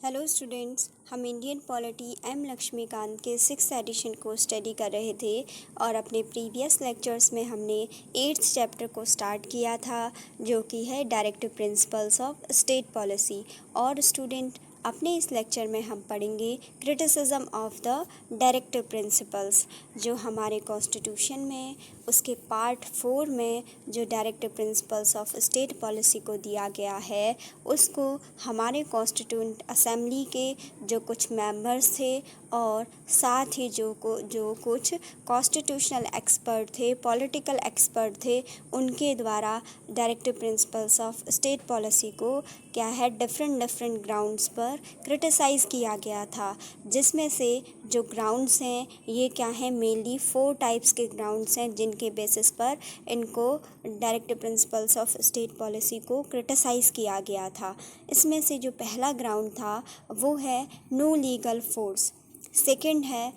Hello students, हम Indian polity M Laxmikant के 6th addition को स्टडी कर रहे थे और अपने प्रीवियस लेक्चर्स में हमने 8th चैप्टर को स्टार्ट किया था, जो कि है directive principles of state policy. और स्टूडेंट, अपने इस लेक्चर में हम पढ़ेंगे criticism of the directive principles, जो हमारे कॉन्स्टिट्यूशन में उसके पार्ट 4 में जो directive principles of state policy को दिया गया है, उसको हमारे कॉन्स्टिट्यूंट असेंबली के जो कुछ मेंबर्स थे और साथ ही जो कुछ कॉन्स्टिट्यूशनल एक्सपर्ट थे, पॉलिटिकल एक्सपर्ट थे, उनके द्वारा directive principles of state policy को क्या है डिफरेंट ग्राउंड्स पर क्रिटिसाइज़ किया गया था। जिसमें से जो ग्राउंड्स हैं ये क्या हैं, मेनली 4 टाइप्स के ग्राउंड्स हैं जिनके बेसिस पर इनको directive principles of state policy को क्रिटिसाइज़ किया गया था। इसमें से जो पहला ग्राउंड था वो है नो लीगल फोर्स, सेकंड है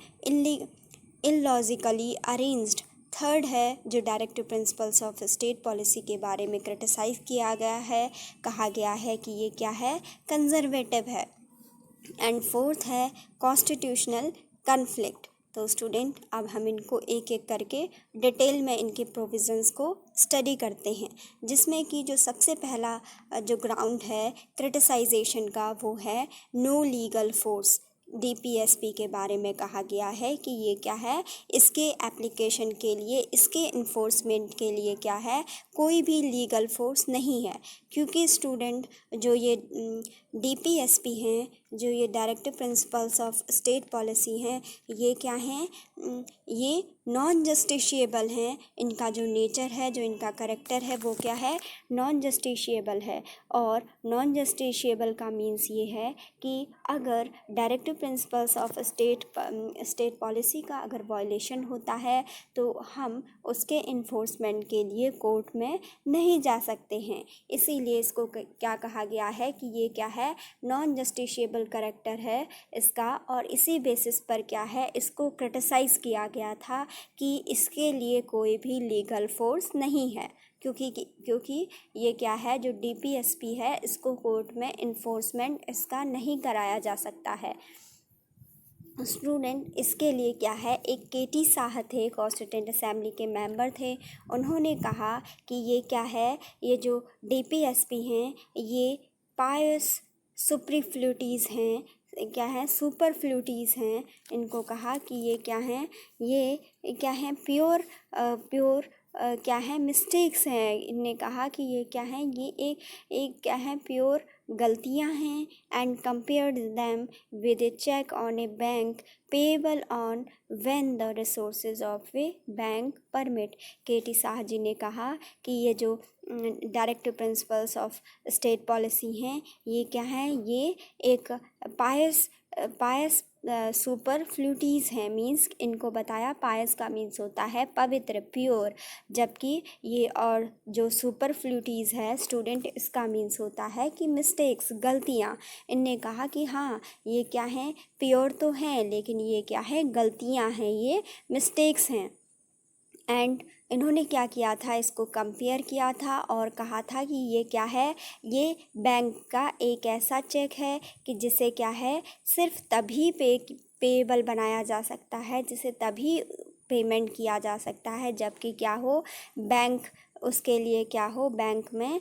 इलॉजिकली अरेंज्ड, थर्ड है जो directive principles of state policy के बारे में क्रिटिसाइज़ किया गया है, कहा गया है कि ये क्या है, कंजर्वेटिव है, एंड फोर्थ है कॉन्स्टिट्यूशनल कन्फ्लिक्ट। तो स्टूडेंट, अब हम इनको एक एक करके डिटेल में इनके प्रोविज़न्स को स्टडी करते हैं, जिसमें कि जो सबसे पहला जो ग्राउंड है क्रिटिसाइजेशन का वो है नो लीगल फोर्स। डीपीएसपी के बारे में कहा गया है कि ये क्या है, इसके एप्लीकेशन के लिए, इसके इन्फोर्समेंट के लिए क्या है, कोई भी लीगल फोर्स नहीं है। क्योंकि स्टूडेंट, जो ये डीपीएसपी हैं, जो ये directive principles of state policy हैं, ये क्या हैं, ये नॉन जस्टिशिएबल हैं। इनका जो नेचर है, जो इनका करेक्टर है, वो क्या है, नॉन जस्टिशिएबल है। और नॉन जस्टिशिएबल का मीन्स ये है कि अगर directive principles of state policy का अगर वायलेशन होता है तो हम उसके इन्फोर्समेंट के लिए कोर्ट में नहीं जा सकते हैं। इसीलिए इसको क्या कहा गया है कि ये क्या है, नॉन जस्टिशिएबल करेक्टर है इसका, और इसी बेसिस पर क्या है, इसको क्रिटिसाइज़ किया गया था कि इसके लिए कोई भी लीगल फोर्स नहीं है। क्योंकि ये क्या है, जो डीपीएसपी है, इसको कोर्ट में इन्फोर्समेंट इसका नहीं कराया जा सकता है। स्टूडेंट, इसके लिए क्या है, एक केटी साह थे, कॉन्स्टिट्यूएंट असेंबली के मेंबर थे, उन्होंने कहा कि ये क्या है, ये जो डीपीएसपी हैं ये पायस सुपरफ्लूटीज़ हैं, क्या है, सुपरफ्लूटीज़ हैं। इनको कहा कि ये क्या हैं, ये क्या हैं, प्योर क्या है, मिस्टेक्स हैं। इन्होंने कहा कि ये क्या है, ये एक क्या है, प्योर गलतियां हैं, and compared them with a check on a bank payable on when the resources of a bank permit. KT Shah ji ने कहा कि ये जो directive principles of state policy हैं, ये क्या है, ये एक पायस सुपरफ्लूटीज़ हैं। मीन्स इनको बताया, पायस का मीन्स होता है पवित्र, प्योर, जबकि ये और जो सुपरफ्लूटीज़ है स्टूडेंट, इसका मीन्स होता है कि मिस्टेक्स, गलतियाँ। इनने कहा कि हाँ, ये क्या हैं, प्योर तो हैं लेकिन ये क्या है, गलतियाँ हैं, ये मिस्टेक्स हैं। एंड इन्होंने क्या किया था, इसको कंपेयर किया था और कहा था कि ये क्या है, ये बैंक का एक ऐसा चेक है कि जिसे क्या है, सिर्फ तभी पेएबल बनाया जा सकता है, जिसे तभी पेमेंट किया जा सकता है जबकि क्या हो, बैंक उसके लिए क्या हो, बैंक में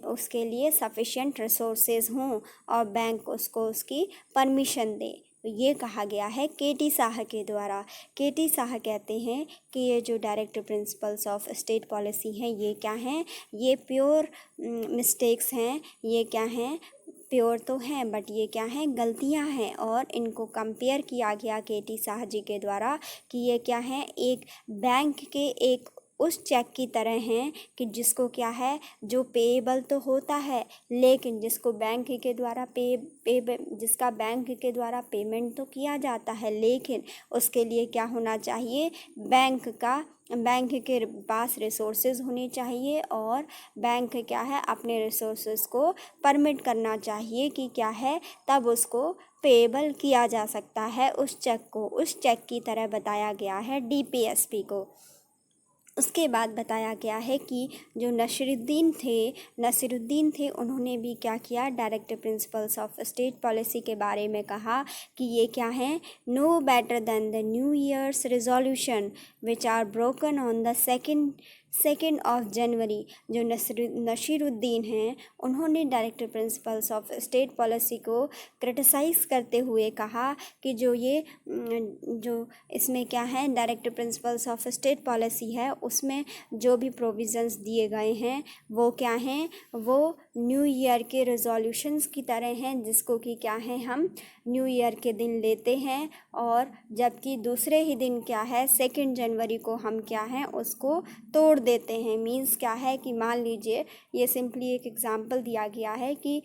उसके लिए सफिशिएंट रिसोर्सेज हों और बैंक उसको उसकी परमिशन दे। ये कहा गया है केटी शाह के द्वारा। केटी शाह कहते हैं कि ये जो directive principles of state policy हैं, ये क्या हैं, ये प्योर मिस्टेक्स हैं, ये क्या हैं, प्योर तो हैं बट ये क्या हैं, गलतियां हैं। और इनको कंपेयर किया गया केटी शाह जी के द्वारा कि ये क्या हैं, एक बैंक के एक उस चेक की तरह हैं कि जिसको क्या है, जो पेएबल तो होता है लेकिन जिसको बैंक के द्वारा जिसका बैंक के द्वारा पेमेंट तो किया जाता है, लेकिन उसके लिए क्या होना चाहिए, बैंक के पास रिसोर्सेज होने चाहिए और बैंक क्या है, अपने रिसोर्सेज को परमिट करना चाहिए कि क्या है, तब उसको पेएबल किया जा सकता है उस चेक को। उस चेक की तरह बताया गया है डीपीएसपी को। उसके बाद बताया गया है कि जो नसीरुद्दीन थे उन्होंने भी क्या किया, directive principles of state policy के बारे में कहा कि ये क्या हैं, no better than the new year's resolution which are broken on the second of January. जो नसीरुद्दीन हैं उन्होंने directive principles of state policy को क्रिटिसाइज़ करते हुए कहा कि जो इसमें क्या है, directive principles of state policy है उसमें जो भी प्रोविज़न्स दिए गए हैं वो क्या हैं, वो न्यू ईयर के रेजोल्यूशंस की तरह हैं, जिसको कि क्या है, हम न्यू ईयर के दिन लेते हैं और जबकि दूसरे ही दिन क्या है, 2 जनवरी को हम क्या है उसको तोड़ देते हैं। मीन्स क्या है कि मान लीजिए, ये सिंपली एक एग्जांपल दिया गया है कि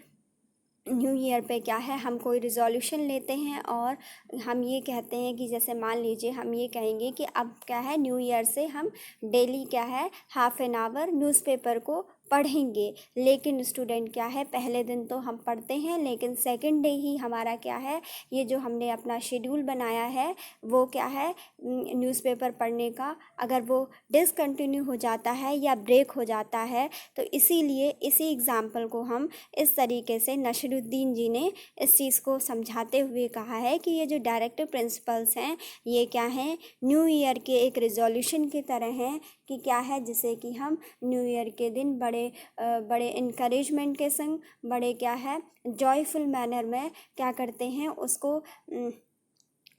न्यू ईयर पे क्या है, हम कोई रिजोल्यूशन लेते हैं और हम ये कहते हैं कि जैसे मान लीजिए हम ये कहेंगे कि अब क्या है, न्यू ईयर से हम डेली क्या है हाफ एन आवर न्यूज़पेपर को पढ़ेंगे। लेकिन स्टूडेंट क्या है, पहले दिन तो हम पढ़ते हैं लेकिन सेकंड डे ही हमारा क्या है, ये जो हमने अपना शेड्यूल बनाया है वो क्या है, न्यूज़पेपर पढ़ने का, अगर वो डिसकंटिन्यू हो जाता है या ब्रेक हो जाता है तो इसीलिए इसी एग्ज़ाम्पल को हम इस तरीके से नसीरुद्दीन जी ने इस चीज़ को समझाते हुए कहा है कि ये जो डायरेक्टिव प्रिंसिपल्स हैं ये क्या हैं, न्यू ईयर के एक रिजोल्यूशन की तरह हैं कि क्या है, जिसे कि हम न्यू ईयर के दिन बड़े इनकरेजमेंट के संग, बड़े क्या है जॉयफुल मैनर में क्या करते हैं, उसको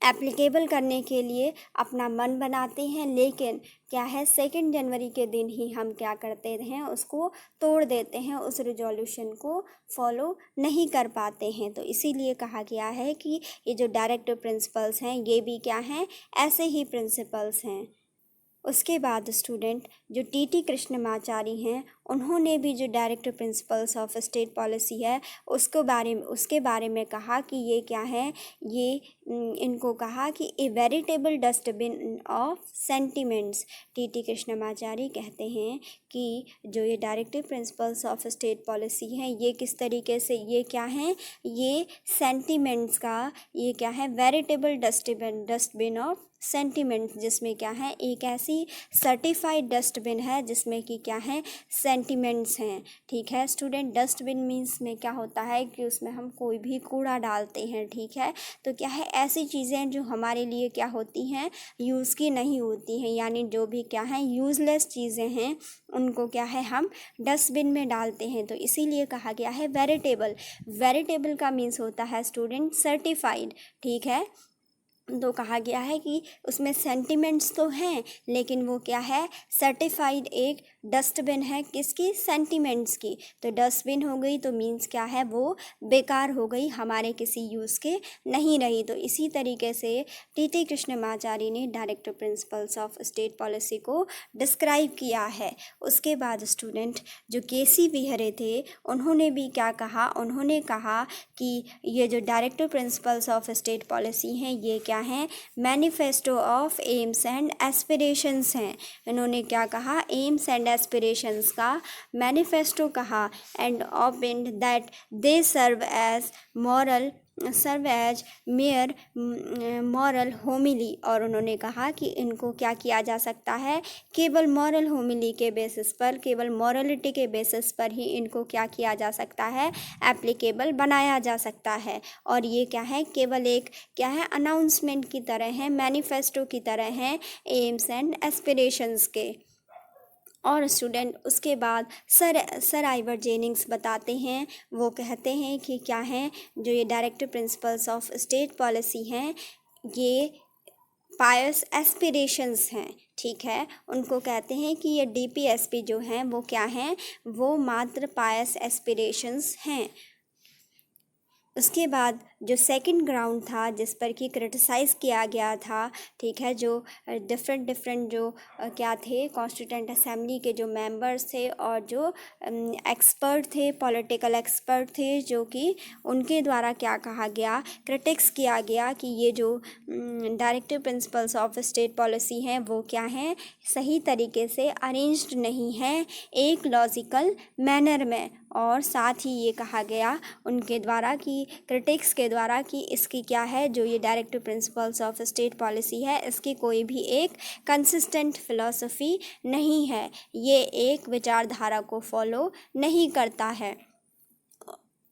एप्लीकेबल करने के लिए अपना मन बनाते हैं। लेकिन क्या है, 2 जनवरी के दिन ही हम क्या करते हैं, उसको तोड़ देते हैं, उस रिजोल्यूशन को फॉलो नहीं कर पाते हैं। तो इसीलिए कहा गया है कि ये जो डायरेक्टिव प्रिंसिपल्स हैं ये भी क्या हैं, ऐसे ही प्रिंसिपल्स हैं। उसके बाद स्टूडेंट जो टी कृष्णमाचारी हैं उन्होंने भी जो directive principles of state policy है उसके बारे में कहा कि ये क्या है, ये इनको कहा कि a veritable dustbin of sentiments. T Krishnamachari कहते हैं कि जो ये directive principles of state policy है ये किस तरीके से, ये क्या है, ये सेंटिमेंट्स का ये क्या है, वेरिटेबल डस्टबिन ऑफ सेंटिमेंट्स, जिसमें क्या है एक ऐसी सर्टिफाइड डस्टबिन है जिसमें कि क्या है सेंटिमेंट्स हैं। ठीक है स्टूडेंट, डस्टबिन मीन्स में क्या होता है कि उसमें हम कोई भी कूड़ा डालते हैं। ठीक है, तो क्या है ऐसी चीज़ें जो हमारे लिए क्या होती हैं, यूज़ की नहीं होती हैं, यानी जो भी क्या है यूज़लेस चीज़ें हैं उनको क्या है हम डस्टबिन में डालते हैं। तो इसीलिए कहा गया है वेरिटेबल का मीन्स होता है स्टूडेंट सर्टिफाइड। ठीक है, तो कहा गया है कि उसमें सेंटिमेंट्स तो हैं लेकिन वो क्या है, सर्टिफाइड एक डस्टबिन है, किसकी, सेंटिमेंट्स की। तो डस्टबिन हो गई तो मीन्स क्या है, वो बेकार हो गई, हमारे किसी यूज़ के नहीं रही। तो इसी तरीके से टी कृष्णमाचारी ने directive principles of state policy को डिस्क्राइब किया है। उसके बाद स्टूडेंट जो के.सी. विहरे थे उन्होंने भी क्या कहा, उन्होंने कहा कि ये जो directive principles of state policy हैं ये क्या हैं, manifesto of aims and aspirations हैं। इन्होंने क्या कहा, एम्स एंड एस्पिरेशंस का मैनिफेस्टो कहा and opined that they serve as mere moral homily. और उन्होंने कहा कि इनको क्या किया जा सकता है, केवल मॉरल होमिली के बेसिस पर, केवल मॉरलिटी के बेसिस पर ही इनको क्या किया जा सकता है, एप्लीकेबल बनाया जा सकता है। और ये क्या है, केवल एक क्या है अनाउंसमेंट की तरह है, मैनिफेस्टो की तरह है एम्स एंड एस्पिरेशंस के। और स्टूडेंट उसके बाद सर आइवर जेनिंग्स बताते हैं, वो कहते हैं कि क्या है, जो ये directive principles of state policy हैं ये पायस एस्पिरेशंस हैं। ठीक है, उनको कहते हैं कि ये DPSP जो हैं वो क्या हैं, वो मात्र पायस एस्पिरेशंस हैं। उसके बाद जो सेकंड ग्राउंड था जिस पर कि क्रिटिसाइज़ किया गया था, ठीक है, जो डिफरेंट जो क्या थे, कॉन्स्टिट्यूएंट असेंबली के जो मेंबर्स थे और जो एक्सपर्ट थे, पॉलिटिकल एक्सपर्ट थे, जो कि उनके द्वारा क्या कहा गया, क्रिटिक्स किया गया कि ये जो directive principles of state policy हैं वो क्या हैं, सही तरीके से अरेंज्ड नहीं हैं एक लॉजिकल मैनर में। और साथ ही ये कहा गया उनके द्वारा कि क्रिटिक्स के द्वारा कि इसकी क्या है, जो ये directive principles of state policy है, इसकी कोई भी एक कंसिस्टेंट फिलॉसफी नहीं है, ये एक विचारधारा को फॉलो नहीं करता है।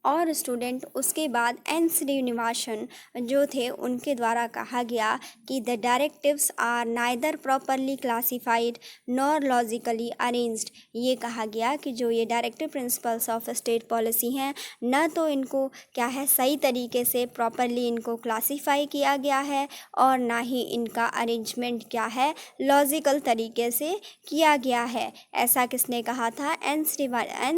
और स्टूडेंट उसके बाद एन श्रीनिवासन जो थे उनके द्वारा कहा गया कि the directives are neither properly classified nor logically arranged. ये कहा गया कि जो ये directive principles of state policy हैं, न तो इनको क्या है सही तरीके से प्रॉपरली इनको क्लासीफाई किया गया है और ना ही इनका अरेंजमेंट क्या है लॉजिकल तरीके से किया गया है। ऐसा किसने कहा था? एन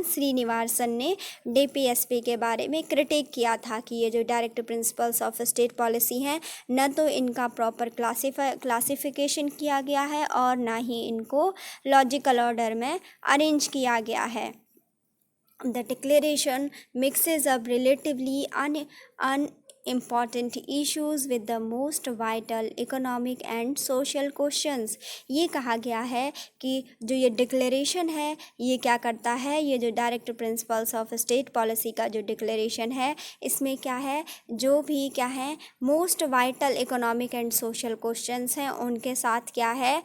श्रीनिवासन ने DPSP के बारे में क्रिटिक किया था कि ये जो directive principles of state policy हैं, न तो इनका प्रॉपर क्लासिफिकेशन किया गया है और ना ही इनको लॉजिकल ऑर्डर में अरेंज किया गया है। The declaration mixes up relatively unimportant issues with the most vital economic and social questions। ये कहा गया है कि जो ये डिक्लेरेशन है ये क्या करता है, ये जो directive principles of state policy का जो डिक्लेरेशन है, इसमें क्या है, जो भी क्या है most vital economic and social questions हैं उनके साथ क्या है,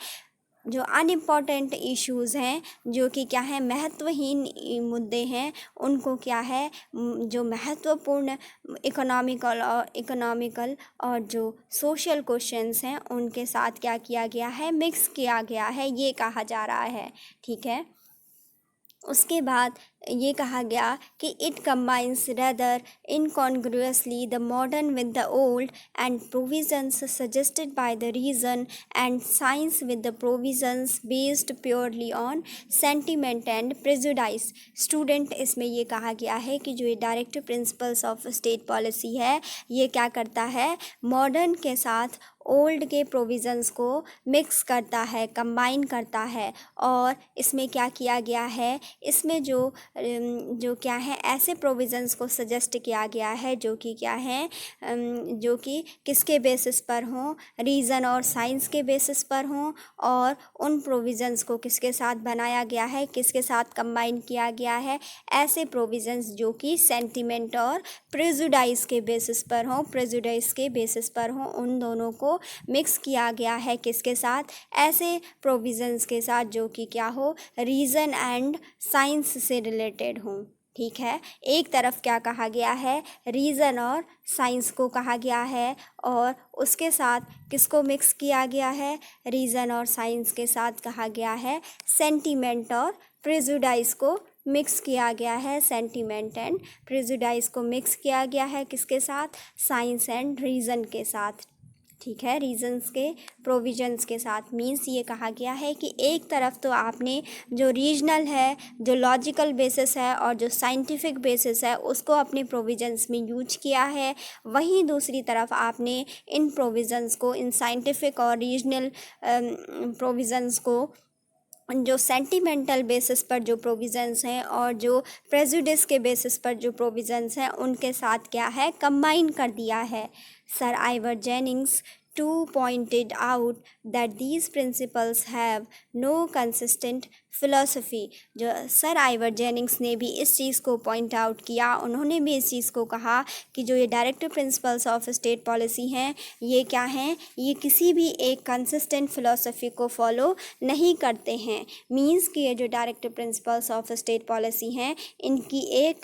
जो अनइम्पॉर्टेंट इश्यूज़ हैं, जो कि क्या है महत्वहीन मुद्दे हैं, उनको क्या है जो महत्वपूर्ण इकोनॉमिकल और जो सोशल क्वेश्चंस हैं उनके साथ क्या किया गया है, मिक्स किया गया है, ये कहा जा रहा है। ठीक है, उसके बाद ये कहा गया कि it combines rather incongruously the modern with the old and provisions suggested by the reason and science with the provisions based purely on sentiment and prejudice. Student इसमें ये कहा गया है कि जो ये directive principles of state policy है, ये क्या करता है, मॉडर्न के साथ ओल्ड के प्रोविज़न्स को मिक्स करता है, कंबाइन करता है। और इसमें क्या किया गया है, इसमें जो क्या है ऐसे प्रोविज़न्स को सजेस्ट किया गया है जो कि क्या है, जो कि किसके बेसिस पर हों, रीज़न और साइंस के बेसिस पर हों, और उन प्रोविज़न्स को किसके साथ बनाया गया है, किसके साथ कंबाइन किया गया है, ऐसे प्रोविज़न्स जो कि सेंटिमेंट और प्रेजुडाइस के बेसिस पर हों, उन दोनों को मिक्स किया गया है किसके साथ, ऐसे प्रोविजंस के साथ जो कि क्या हो, रीज़न एंड साइंस से रिलेटेड हों। ठीक है, एक तरफ क्या कहा गया है, रीज़न और साइंस को कहा गया है, और उसके साथ किसको मिक्स किया गया है, रीज़न और साइंस के साथ कहा गया है सेंटिमेंट और प्रेजुडाइस को मिक्स किया गया है, सेंटिमेंट एंड प्रेजुडाइस को मिक्स किया गया है किसके साथ, साइंस एंड रीज़न के साथ। ठीक है, रीजंस के प्रोविजंस के साथ। मीन्स ये कहा गया है कि एक तरफ तो आपने जो रीजनल है, जो लॉजिकल बेसिस है और जो साइंटिफिक बेसिस है उसको अपने प्रोविजंस में यूज किया है, वहीं दूसरी तरफ आपने इन प्रोविजंस को, इन साइंटिफिक और रीजनल प्रोविजंस को जो सेंटिमेंटल बेसिस पर जो प्रोविज़न्स हैं और जो प्रेजुडिस के बेसिस पर जो प्रोविज़न्स हैं उनके साथ क्या है, कंबाइन कर दिया है। Sir Ivor Jennings too pointed out that these principles have no consistent philosophy. जो सर आइवर जेनिंग्स ने भी इस चीज़ को पॉइंट आउट किया, उन्होंने भी इस चीज़ को कहा कि जो ये directive principles of state policy हैं, ये क्या हैं, ये किसी भी एक कंसिस्टेंट फिलॉसफी को फॉलो नहीं करते हैं। मींस कि ये जो directive principles of state policy हैं, इनकी एक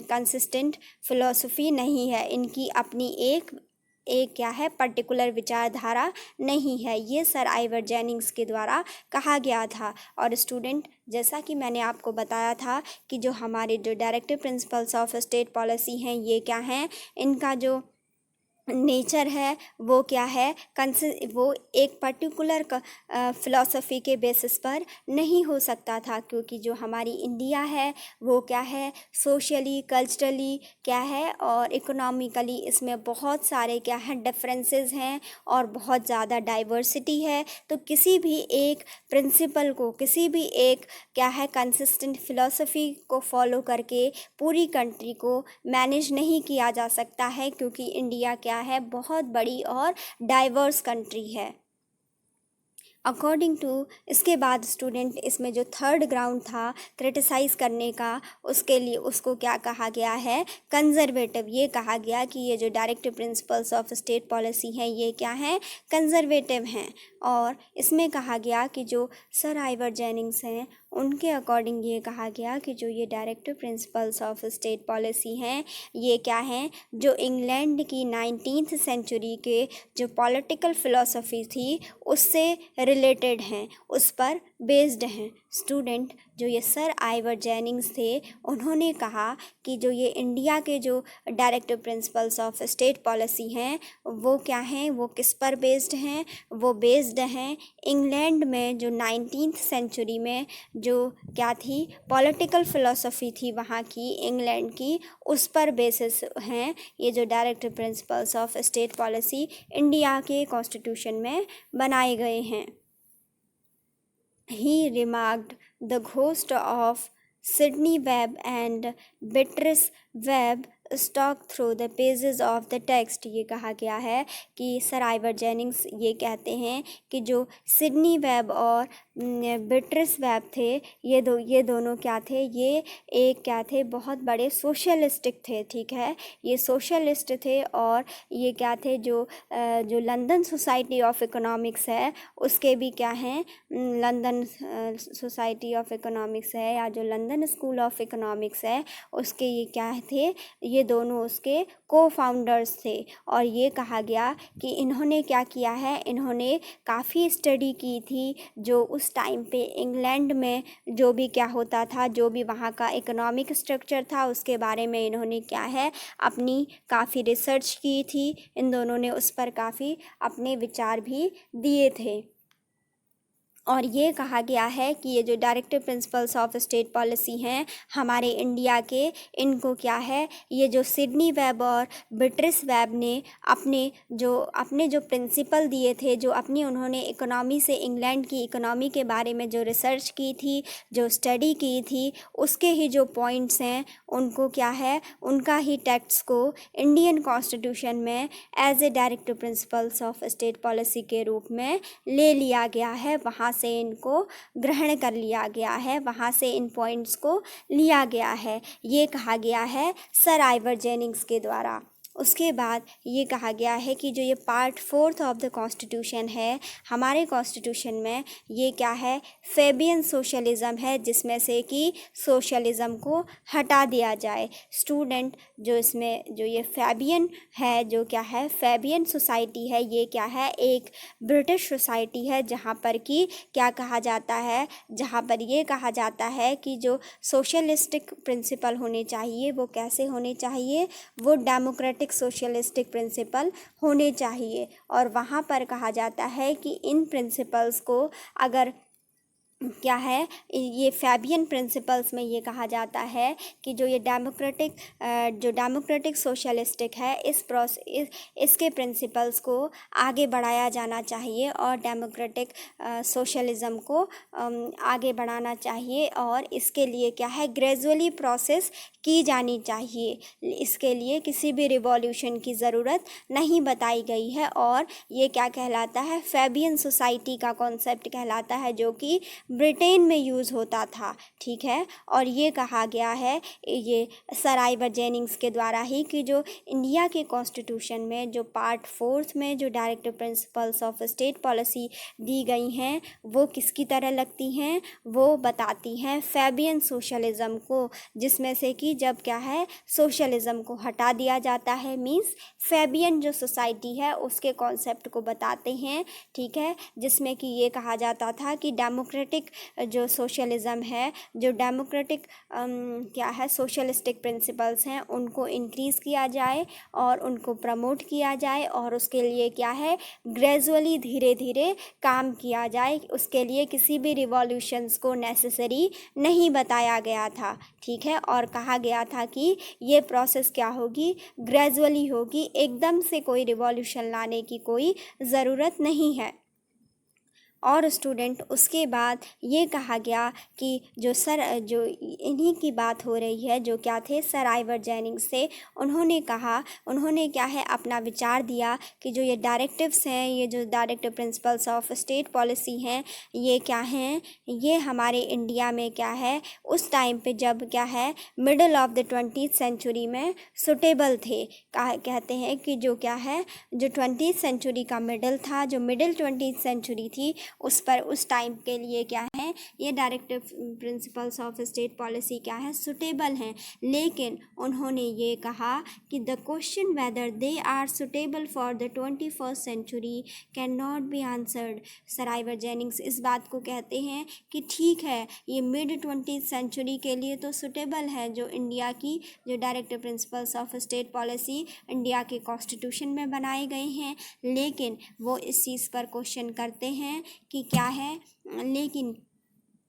कंसिस्टेंट फिलॉसफी नहीं है, इनकी अपनी एक क्या है पर्टिकुलर विचारधारा नहीं है। ये सर आइवर जेनिंग्स के द्वारा कहा गया था। और स्टूडेंट, जैसा कि मैंने आपको बताया था कि जो हमारे जो directive principles of state policy हैं, ये क्या हैं, इनका जो नेचर है वो क्या है, वो एक पर्टिकुलर फ़िलॉसफी के बेसिस पर नहीं हो सकता था, क्योंकि जो हमारी इंडिया है वो क्या है, सोशली, कल्चरली क्या है और इकोनॉमिकली इसमें बहुत सारे क्या है डिफरेंसेस हैं और बहुत ज़्यादा डाइवर्सिटी है। तो किसी भी एक प्रिंसिपल को, किसी भी एक क्या है कंसिस्टेंट फ़िलॉसफी को फॉलो करके पूरी कंट्री को मैनेज नहीं किया जा सकता है, क्योंकि इंडिया क्या है बहुत बड़ी और डाइवर्स कंट्री है। अकॉर्डिंग टू, इसके बाद स्टूडेंट इसमें जो थर्ड ग्राउंड था क्रिटिसाइज़ करने का, उसके लिए उसको क्या कहा गया है, कंजर्वेटिव। ये कहा गया कि ये जो directive principles of state policy हैं ये क्या हैं, कंजर्वेटिव हैं। और इसमें कहा गया कि जो सर आइवर जेनिंग्स हैं उनके अकॉर्डिंग ये कहा गया कि जो ये directive principles of state policy हैं ये क्या हैं, जो इंग्लैंड की 19th सेंचुरी के जो पॉलिटिकल फ़िलॉसफी थी उससे रिलेटेड हैं, उस पर बेस्ड हैं। स्टूडेंट, जो ये सर आइवर जेनिंग्स थे उन्होंने कहा कि जो ये इंडिया के जो directive principles of state policy हैं वो क्या हैं, वो किस पर बेस्ड हैं, वो बेस्ड हैं इंग्लैंड में जो 19th सेंचुरी में जो क्या थी पॉलिटिकल फ़िलॉसफी थी वहाँ की इंग्लैंड की, उस पर बेसिस हैं ये जो directive principles of state policy India के कॉन्स्टिट्यूशन में बनाए गए हैं। He remarked, the ghost of Sidney Webb and Beatrice Webb stock through the pages of the text. ये कहा गया है कि सर आइवर जेनिंग्स ये कहते हैं कि जो सिडनी वेब और बेट्रिस वेब थे ये दोनों क्या थे, ये एक क्या थे, बहुत बड़े सोशलिस्टिक थे। ठीक है, ये सोशलिस्ट थे और ये क्या थे, जो लंदन सोसाइटी ऑफ इकोनॉमिक्स है उसके भी क्या हैं, लंदन सोसाइटी ऑफ इकोनॉमिक्स है या जो लंदन स्कूल ऑफ इकोनॉमिक्स है उसके ये क्या थे, ये दोनों उसके को फाउंडर्स थे। और ये कहा गया कि इन्होंने क्या किया है, इन्होंने काफ़ी स्टडी की थी जो उस टाइम पे इंग्लैंड में जो भी क्या होता था, जो भी वहाँ का इकोनॉमिक स्ट्रक्चर था उसके बारे में इन्होंने क्या है अपनी काफ़ी रिसर्च की थी। इन दोनों ने उस पर काफ़ी अपने विचार भी दिए थे। और ये कहा गया है कि ये जो directive principles of state policy हैं हमारे इंडिया के, इनको क्या है, ये जो सिडनी वेब और बेट्रिस वेब ने अपने जो प्रिंसिपल दिए थे, जो अपनी उन्होंने इकोनॉमी से इंग्लैंड की इकोनॉमी के बारे में जो रिसर्च की थी, जो स्टडी की थी, उसके ही जो पॉइंट्स हैं उनको क्या है, उनका ही टेक्स्ट को इंडियन कॉन्स्टिट्यूशन में as a directive principles of state policy के रूप में ले लिया गया है। वहाँ से इनको ग्रहण कर लिया गया है, वहाँ से इन पॉइंट्स को लिया गया है, ये कहा गया है सर आइवर जेनिंग्स के द्वारा। उसके बाद ये कहा गया है कि जो ये पार्ट 4 ऑफ द कॉन्स्टिट्यूशन है हमारे कॉन्स्टिट्यूशन में, ये क्या है, फेबियन सोशलिज़म है, जिसमें से कि सोशलिज़म को हटा दिया जाए। स्टूडेंट, जो इसमें जो ये फेबियन है, जो क्या है, फेबियन सोसाइटी है, ये क्या है, एक ब्रिटिश सोसाइटी है जहाँ पर कि क्या कहा जाता है, जहाँ पर ये कहा जाता है कि जो सोशलिस्टिक प्रिंसिपल होने चाहिए वो कैसे होने चाहिए, वो डेमोक्रेटिक सोशलिस्टिक प्रिंसिपल होने चाहिए। और वहाँ पर कहा जाता है कि इन प्रिंसिपल्स को अगर क्या है, ये फैबियन प्रिंसिपल्स में ये कहा जाता है कि जो ये डेमोक्रेटिक सोशलिस्टिक है, इसके प्रिंसिपल्स को आगे बढ़ाया जाना चाहिए और डेमोक्रेटिक सोशलिज़म को आगे बढ़ाना चाहिए और इसके लिए क्या है, ग्रेजुअली प्रोसेस की जानी चाहिए। इसके लिए किसी भी रिवॉल्यूशन की ज़रूरत नहीं बताई गई है और ये क्या कहलाता है, फैबियन सोसाइटी का कॉन्सेप्ट कहलाता है जो कि ब्रिटेन में यूज़ होता था। ठीक है, और ये कहा गया है ये सर आइवर जेनिंग्स के द्वारा ही कि जो इंडिया के कॉन्स्टिट्यूशन में जो पार्ट 4 में जो directive principles of state policy दी गई हैं वो किसकी तरह लगती हैं, वो बताती हैं फैबियन सोशलिज़म को, जिसमें से कि जब क्या है, सोशलिज़म को हटा दिया जाता है, मीन्स फैबियन जो सोसाइटी है उसके कॉन्सेप्ट को बताते हैं। ठीक है, जिसमें कि ये कहा जाता था कि डेमोक्रेटिक जो सोशलिज़म है, जो डेमोक्रेटिक क्या है, सोशलिस्टिक प्रिंसिपल्स हैं उनको इंक्रीज़ किया जाए और उनको प्रमोट किया जाए और उसके लिए क्या है, ग्रेजुअली धीरे धीरे काम किया जाए। उसके लिए किसी भी रिवॉल्यूशंस को नेसेसरी नहीं बताया गया था। ठीक है, और कहा गया था कि ये प्रोसेस क्या होगी, ग्रेजुअली होगी, एकदम से कोई रिवॉल्यूशन लाने की कोई ज़रूरत नहीं है। और स्टूडेंट उसके बाद ये कहा गया कि जो इन्हीं की बात हो रही है, जो क्या थे, सर आइवर जेनिंग्स थे। उन्होंने क्या है अपना विचार दिया कि जो ये डायरेक्टिव्स हैं, ये जो directive principles of state policy हैं, ये क्या हैं, ये हमारे इंडिया में क्या है उस टाइम पे जब क्या है middle of the 20th century में सुटेबल थे। कहते हैं कि जो क्या है जो 20th सेंचुरी का मिडल था, जो मिडिल 20th सेंचुरी थी, उस पर उस टाइम के लिए क्या है ये directive principles of state policy क्या है सुटेबल हैं। लेकिन उन्होंने ये कहा कि the question whether they are suitable for the 21st century cannot be answered. Sir Ivor Jennings इस बात को कहते हैं कि ठीक है ये मिड 20th सेंचुरी के लिए तो सुटेबल है, जो इंडिया की जो directive principles of state policy India के कॉन्स्टिट्यूशन में बनाए गए हैं, लेकिन वो इस चीज़ पर क्वेश्चन करते हैं कि क्या है, लेकिन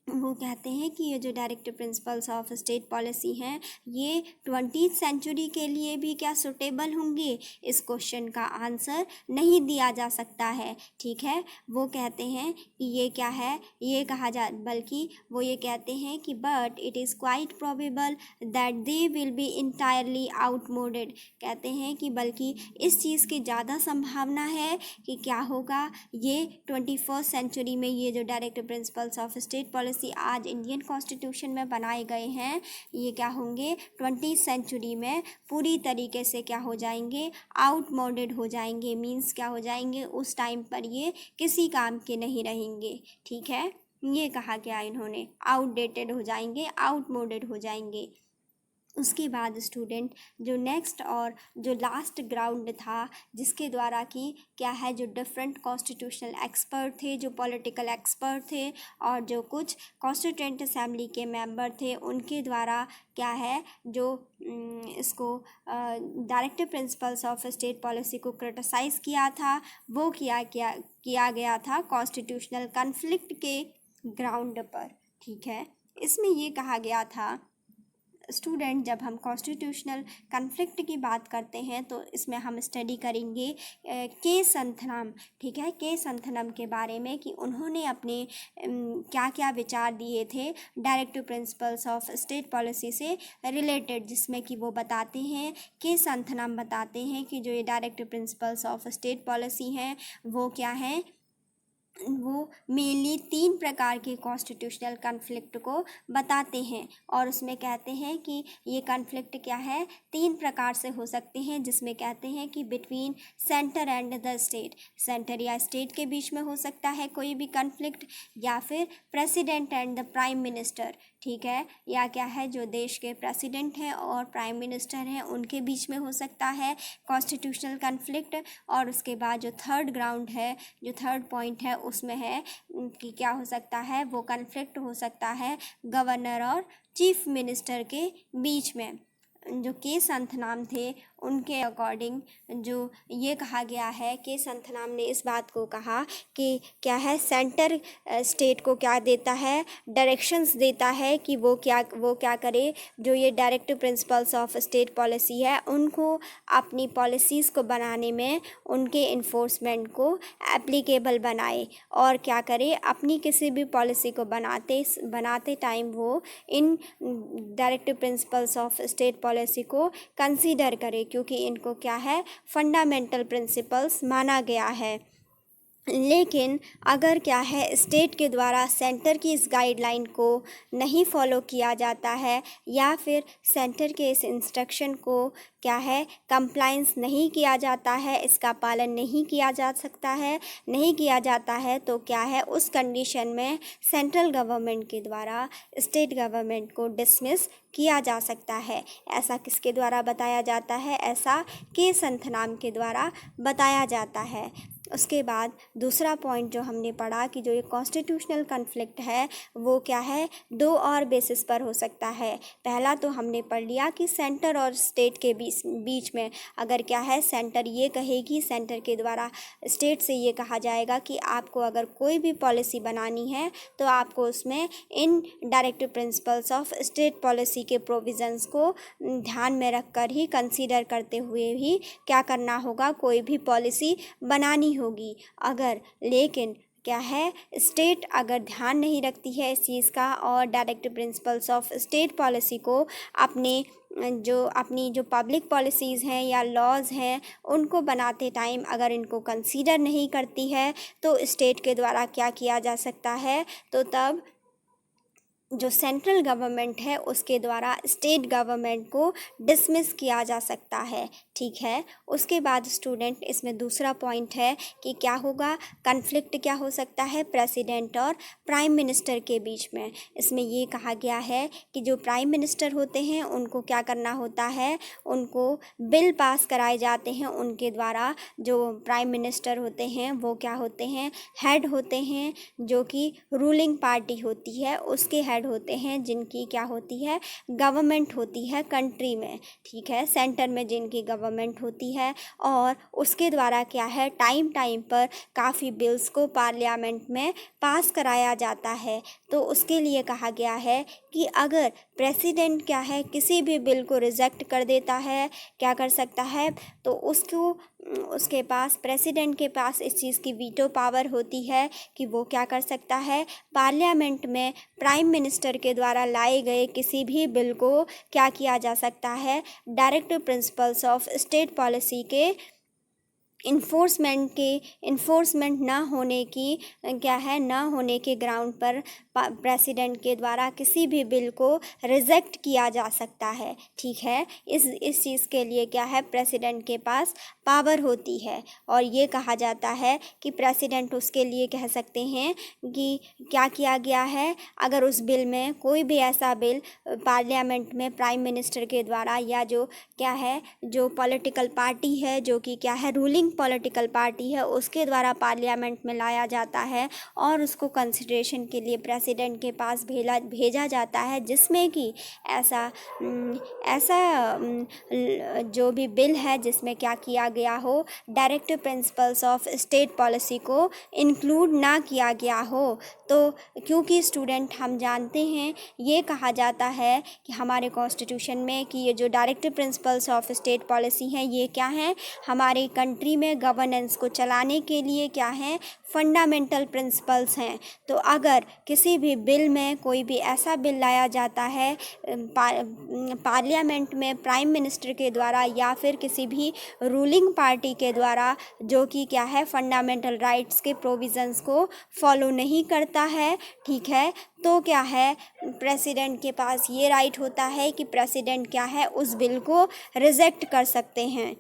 वो कहते हैं कि ये जो directive principles of state policy हैं ये 20th सेंचुरी के लिए भी क्या सुटेबल होंगे, इस क्वेश्चन का आंसर नहीं दिया जा सकता है। ठीक है, वो कहते हैं कि ये क्या है, ये कहा जा बल्कि वो ये कहते हैं कि but it is quite probable that they will be entirely outmoded. कहते हैं कि बल्कि इस चीज़ की ज़्यादा संभावना है कि क्या होगा, ये 21st सेंचुरी में ये जो directive principles of state policy आज इंडियन कॉन्स्टिट्यूशन में बनाए गए हैं, ये क्या होंगे 20th सेंचुरी में पूरी तरीके से क्या हो जाएंगे, आउटमोडेड हो जाएंगे। मीन्स क्या हो जाएंगे, उस टाइम पर ये किसी काम के नहीं रहेंगे। ठीक है, ये कहा गया इन्होंने, आउटडेटेड हो जाएंगे, आउटमोडेड हो जाएंगे। उसके बाद स्टूडेंट जो नेक्स्ट और जो लास्ट ग्राउंड था जिसके द्वारा कि क्या है जो डिफरेंट कॉन्स्टिट्यूशनल एक्सपर्ट थे, जो पॉलिटिकल एक्सपर्ट थे और जो कुछ कॉन्स्टिट्यूएंट असेंबली के मेंबर थे, उनके द्वारा क्या है जो इसको directive principles of state policy को क्रिटिसाइज़ किया था, वो किया गया था कॉन्स्टिट्यूशनल कन्फ्लिक्ट के ग्राउंड पर। ठीक है, इसमें ये कहा गया था स्टूडेंट, जब हम कॉन्स्टिट्यूशनल कन्फ्लिक्ट की बात करते हैं तो इसमें हम स्टडी करेंगे के संथनम। ठीक है, के संथनम के बारे में कि उन्होंने अपने क्या क्या विचार दिए थे directive principles of state policy से रिलेटेड, जिसमें कि वो बताते हैं के संथनम बताते हैं कि जो ये directive principles of state policy हैं वो क्या हैं, वो मेनली 3 प्रकार के कॉन्स्टिट्यूशनल कन्फ्लिक्ट को बताते हैं और उसमें कहते हैं कि ये कन्फ्लिक्ट क्या है 3 प्रकार से हो सकते हैं, जिसमें कहते हैं कि between centre and the state, centre या स्टेट के बीच में हो सकता है कोई भी कन्फ्लिक्ट, या फिर president and the prime minister. ठीक है, या क्या है जो देश के प्रेसिडेंट हैं और प्राइम मिनिस्टर हैं उनके बीच में हो सकता है कॉन्स्टिट्यूशनल कन्फ्लिक्ट। और उसके बाद जो थर्ड ग्राउंड है, जो थर्ड पॉइंट है उसमें है कि क्या हो सकता है, वो कन्फ्लिक्ट हो सकता है गवर्नर और चीफ मिनिस्टर के बीच में। जो के संथनाम थे उनके अकॉर्डिंग जो ये कहा गया है कि संथनाम ने इस बात को कहा कि क्या है सेंटर स्टेट को क्या देता है, डायरेक्शंस देता है कि वो क्या करे, जो ये directive principles of state policy है उनको अपनी पॉलिसीज़ को बनाने में उनके इन्फोर्समेंट को एप्लीकेबल बनाए, और क्या करे अपनी किसी भी पॉलिसी को बनाते टाइम वो इन directive principles of state policy को कंसीडर करे, क्योंकि इनको क्या है फंडामेंटल प्रिंसिपल्स माना गया है। लेकिन अगर क्या है स्टेट के द्वारा सेंटर की इस गाइडलाइन को नहीं फॉलो किया जाता है, या फिर सेंटर के इस इंस्ट्रक्शन को क्या है कंप्लाइंस नहीं किया जाता है, इसका पालन नहीं किया जाता है, तो क्या है उस कंडीशन में सेंट्रल गवर्नमेंट के द्वारा स्टेट गवर्नमेंट को डिसमिस किया जा सकता है। ऐसा किसके द्वारा बताया जाता है, ऐसा के संथनाम के द्वारा बताया जाता है। उसके बाद दूसरा पॉइंट जो हमने पढ़ा कि जो ये कॉन्स्टिट्यूशनल कन्फ्लिक्ट है वो क्या है 2 और बेसिस पर हो सकता है। पहला तो हमने पढ़ लिया कि सेंटर और स्टेट के बीच में अगर क्या है सेंटर ये कहेगी, सेंटर के द्वारा स्टेट से ये कहा जाएगा कि आपको अगर कोई भी पॉलिसी बनानी है तो आपको उसमें इन directive principles of state policy के प्रोविज़न्स को ध्यान में रखकर ही कंसीडर करते हुए ही क्या करना होगा, कोई भी पॉलिसी बनानी होगी। अगर लेकिन क्या है, स्टेट अगर ध्यान नहीं रखती है इस चीज़ का और directive principles of state policy को अपनी जो पब्लिक पॉलिसीज़ हैं या लॉज हैं उनको बनाते टाइम अगर इनको कंसीडर नहीं करती है तो स्टेट के द्वारा क्या किया जा सकता है, तो तब जो सेंट्रल गवर्नमेंट है उसके द्वारा स्टेट गवर्नमेंट को डिसमिस किया जा सकता है। ठीक है, उसके बाद स्टूडेंट इसमें दूसरा पॉइंट है कि क्या होगा, कन्फ्लिक्ट क्या हो सकता है प्रेसिडेंट और प्राइम मिनिस्टर के बीच में। इसमें ये कहा गया है कि जो प्राइम मिनिस्टर होते हैं उनको क्या करना होता है, उनको बिल पास कराए जाते हैं उनके द्वारा। जो प्राइम मिनिस्टर होते हैं वो क्या होते हैं, हेड होते हैं, जो कि रूलिंग पार्टी होती है उसके हेड होते हैं, जिनकी क्या होती है, गवर्नमेंट होती है कंट्री में। ठीक है, सेंटर में जिनकी गवर्नमेंट होती है और उसके द्वारा क्या है, टाइम टाइम पर काफ़ी बिल्स को पार्लियामेंट में पास कराया जाता है। तो उसके लिए कहा गया है कि अगर प्रेसिडेंट क्या है किसी भी बिल को रिजेक्ट कर देता है, क्या कर सकता है, तो उसके पास, प्रेसिडेंट के पास इस चीज़ की वीटो पावर होती है कि वो क्या कर सकता है, पार्लियामेंट में प्राइम मिनिस्टर के द्वारा लाए गए किसी भी बिल को क्या किया जा सकता है, directive principles of state policy के इन्फोर्समेंट ना होने की क्या है, ना होने के ग्राउंड पर प्रेसिडेंट के द्वारा किसी भी बिल को रिजेक्ट किया जा सकता है। ठीक है, इस चीज़ के लिए क्या है, प्रेसिडेंट के पास पावर होती है और ये कहा जाता है कि प्रेसिडेंट उसके लिए कह सकते हैं कि क्या किया गया है, अगर उस बिल में कोई भी ऐसा बिल पार्लियामेंट में प्राइम मिनिस्टर के द्वारा या जो क्या है, जो पॉलिटिकल पार्टी है, जो कि क्या है, रूलिंग पॉलिटिकल पार्टी है, उसके द्वारा पार्लियामेंट में लाया जाता है और उसको कंसिडरेशन के लिए प्रेसिडेंट के पास भेजा जाता है, जिसमें कि ऐसा जो भी बिल है जिसमें क्या किया गया हो, directive principles of state policy को इंक्लूड ना किया गया हो। तो क्योंकि स्टूडेंट हम जानते हैं, ये कहा जाता है कि हमारे कॉन्स्टिट्यूशन में कि ये जो directive principles of state policy हैं ये क्या हैं, हमारे कंट्री में गवर्नेंस को चलाने के लिए क्या हैं, फंडामेंटल प्रिंसिपल्स हैं। तो अगर किसी भी बिल में कोई भी ऐसा बिल लाया जाता है पार्लियामेंट में प्राइम मिनिस्टर के द्वारा या फिर किसी भी रूलिंग पार्टी के द्वारा, जो कि क्या है, फंडामेंटल राइट्स के प्रोविज़न्स को फॉलो नहीं करता है, ठीक है, तो क्या है, प्रेसिडेंट के पास ये राइट होता है कि प्रेसिडेंट क्या है, उस बिल को रिजेक्ट कर सकते हैं।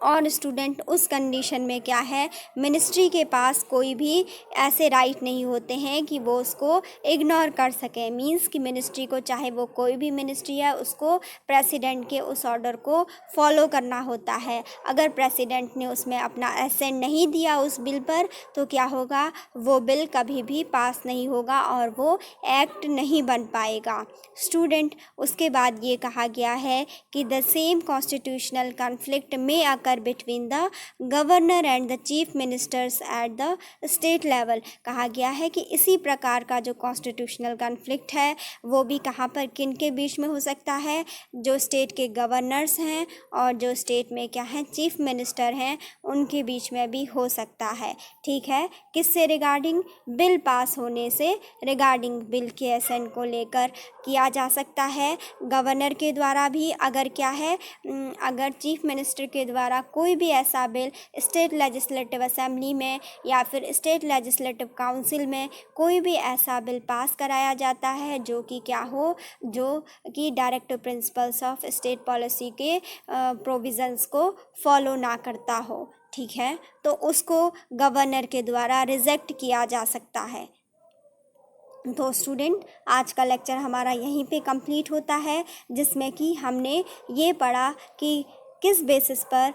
और स्टूडेंट उस कंडीशन में क्या है, मिनिस्ट्री के पास कोई भी ऐसे राइट नहीं होते हैं कि वो उसको इग्नोर कर सके। मींस कि मिनिस्ट्री को, चाहे वो कोई भी मिनिस्ट्री है, उसको प्रेसिडेंट के उस ऑर्डर को फॉलो करना होता है। अगर प्रेसिडेंट ने उसमें अपना एसेंट नहीं दिया उस बिल पर, तो क्या होगा, वो बिल कभी भी पास नहीं होगा और वो एक्ट नहीं बन पाएगा। स्टूडेंट उसके बाद ये कहा गया है कि द सेम कॉन्स्टिट्यूशनल कॉन्फ्लिक्ट में occur between the governor and the chief ministers at the state level. कहा गया है कि इसी प्रकार का जो कॉन्स्टिट्यूशनल कॉन्फ्लिक्ट है वो भी कहाँ पर, किन के बीच में हो सकता है, जो स्टेट के गवर्नर्स हैं और जो स्टेट में क्या है, चीफ मिनिस्टर हैं, उनके बीच में भी हो सकता है। ठीक है, किससे रिगार्डिंग, बिल पास होने से रिगार्डिंग, बिल के एसेंट को लेकर किया जा सकता है। गवर्नर के द्वारा भी अगर क्या है, अगर चीफ मिनिस्टर के द्वारा कोई भी ऐसा बिल स्टेट लेजिस्लेटिव असेंबली में या फिर स्टेट लेजिस्लेटिव काउंसिल में कोई भी ऐसा बिल पास कराया जाता है जो कि क्या हो, जो कि directive principles of state policy के प्रोविज़न्स को फॉलो ना करता हो, ठीक है, तो उसको गवर्नर के द्वारा रिजेक्ट किया जा सकता है। तो स्टूडेंट आज का लेक्चर हमारा यहीं पे कंप्लीट होता है, जिसमें कि हमने ये पढ़ा कि किस बेसिस पर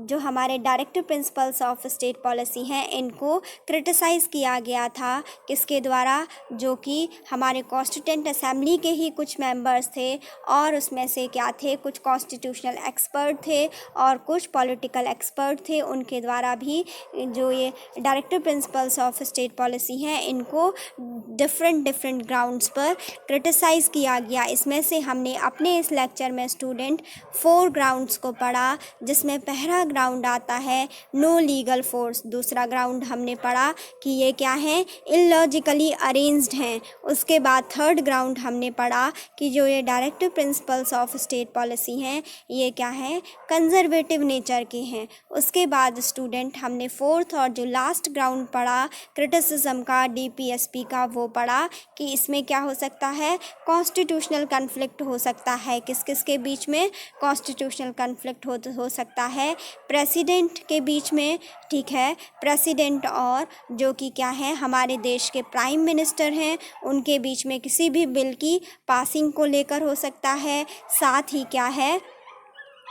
जो हमारे directive principles of state policy हैं इनको क्रिटिसाइज़ किया गया था, किसके द्वारा, जो कि हमारे कॉन्स्टिट्यूएंट असेंबली के ही कुछ मेंबर्स थे और उसमें से क्या थे, कुछ कॉन्स्टिट्यूशनल एक्सपर्ट थे और कुछ पॉलिटिकल एक्सपर्ट थे। उनके द्वारा भी जो ये directive principles of state policy हैं इनको डिफरेंट ग्राउंड्स पर क्रिटिसाइज़ किया गया। इसमें से हमने अपने इस लेक्चर में स्टूडेंट 4 ग्राउंड्स को पढ़ा। पढ़ा, जिसमें पहला ग्राउंड आता है नो लीगल फोर्स। दूसरा ग्राउंड हमने पढ़ा कि ये क्या है, इलॉजिकली अरेंज्ड हैं। उसके बाद थर्ड ग्राउंड हमने पढ़ा कि जो ये directive principles of state policy हैं ये क्या है, कंजर्वेटिव नेचर के हैं। उसके बाद स्टूडेंट हमने फोर्थ और जो लास्ट ग्राउंड पढ़ा क्रिटिसिज्म का, डीपीएसपी का, वो पढ़ा कि इसमें क्या हो सकता है, कॉन्स्टिट्यूशनल कन्फ्लिक्ट हो सकता है। किस किस के बीच में कॉन्स्टिट्यूशनल कन्फ्लिक्ट हो सकता है, प्रेसिडेंट के बीच में, ठीक है, प्रेसिडेंट और जो कि क्या है हमारे देश के प्राइम मिनिस्टर हैं उनके बीच में किसी भी बिल की पासिंग को लेकर हो सकता है। साथ ही क्या है,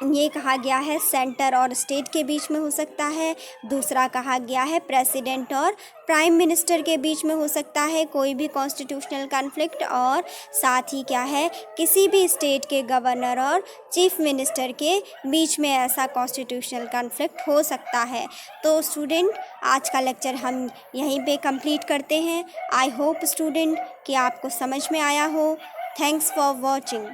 ये कहा गया है सेंटर और स्टेट के बीच में हो सकता है। दूसरा कहा गया है प्रेसिडेंट और प्राइम मिनिस्टर के बीच में हो सकता है कोई भी कॉन्स्टिट्यूशनल कॉन्फ्लिक्ट। और साथ ही क्या है, किसी भी स्टेट के गवर्नर और चीफ मिनिस्टर के बीच में ऐसा कॉन्स्टिट्यूशनल कॉन्फ्लिक्ट हो सकता है। तो स्टूडेंट आज का लेक्चर हम यहीं पे कंप्लीट करते हैं। आई होप स्टूडेंट कि आपको समझ में आया हो। Thanks for watching.